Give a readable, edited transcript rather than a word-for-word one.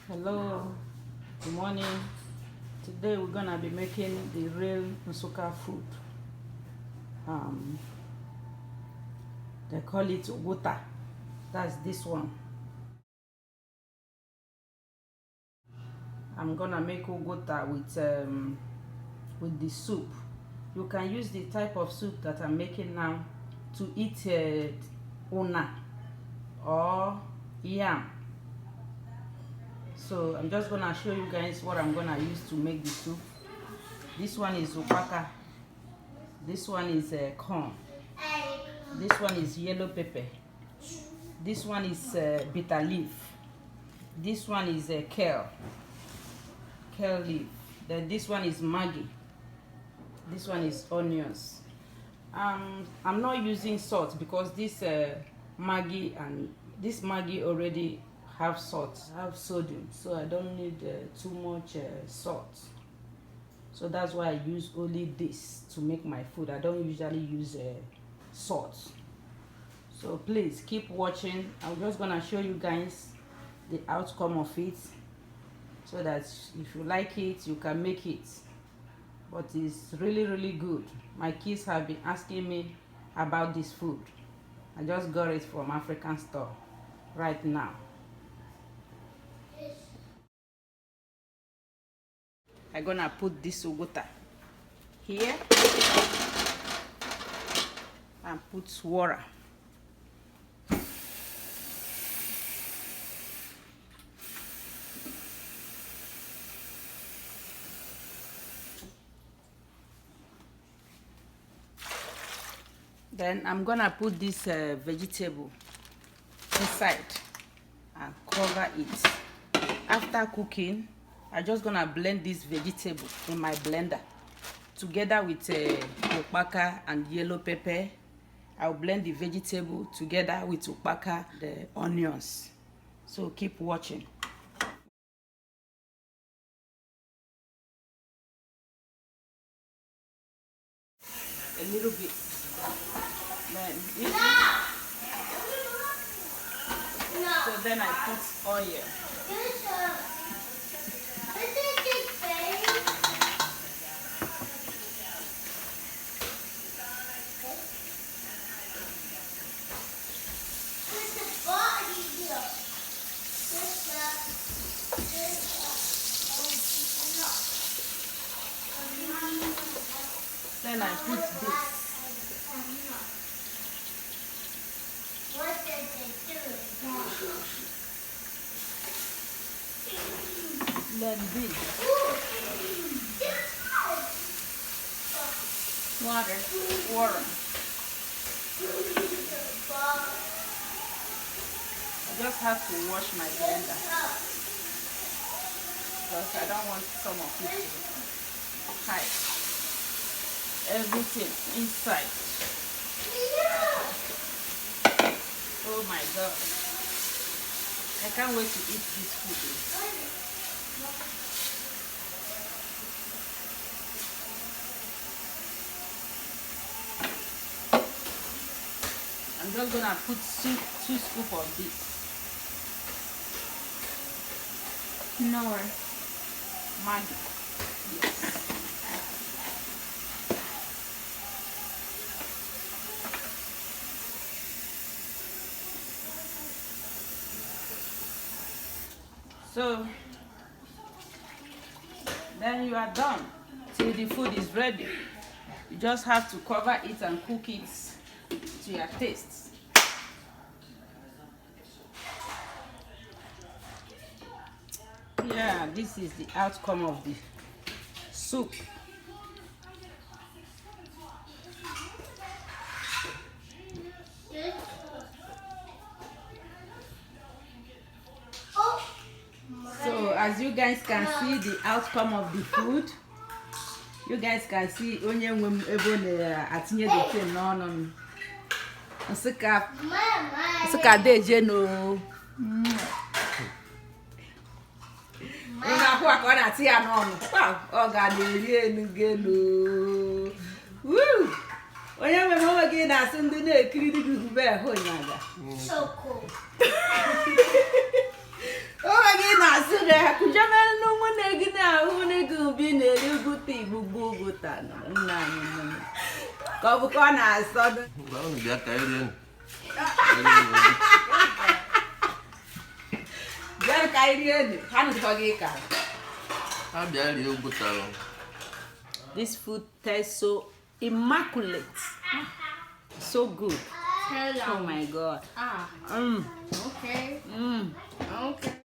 Hello, good morning. Today we're gonna be making the real Nsukka food. They call it Ugota. That's this one. I'm gonna make Ugota with the soup. You can use the type of soup that I'm making now to eat una or yam. So I'm just gonna show you guys what I'm gonna use to make the soup. This one is upaka. This one is corn. This one is yellow pepper. This one is bitter leaf. This one is kale leaf. Then this one is maggi. This one is onions. I'm not using salt because this maggi already have salt, have sodium, so I don't need too much salt. So that's why I use only this to make my food. I don't usually use salt. So please keep watching. I'm just gonna show you guys the outcome of it, so that if you like it, you can make it. But it's really good. My kids have been asking me about this food. I just got it from African store right now. I'm gonna put this Ugota here and put water. Then I'm gonna put this vegetable inside and cover it. After cooking, I'm just gonna blend this vegetable in my blender together with upaka and yellow pepper. I'll blend the vegetable together with upaka, the onions. So keep watching. A little bit. So then I put oil. Then I put this. Then this. Water. I just have to wash my blender because I don't want some of it to hide. Everything inside. Oh my God. I can't wait to eat this food. I'm just gonna put 2 scoops of this. No. Maggi. Yes. So then you are done till the food is ready. You just have to cover it and cook it to your taste. Yeah, this is the outcome of the soup. So as you guys can see the outcome of the food, you guys can see onye nwe m ebe na atinye the thing n'ọnụ. Nsukka deje no. Una kwa ka na ati ya n'ọnụ. Ọ ga na-eri enu gelo. Woo! Onye nwe m onwe gị na-asị ndị na-ekiri dị gị be hụ nyaga. So cool. Oh, again, Okay, kujanga no mone gina hune gumbi ne luguti bubu tano. Nani. Ko ko na so. Ba onu bia ka ire. Bia ka ire. Hanu ko ge ka. A bia ri ogutaro. This food tastes so immaculate. So good. Oh my god. Ah. Mm. Okay. Mm. Okay.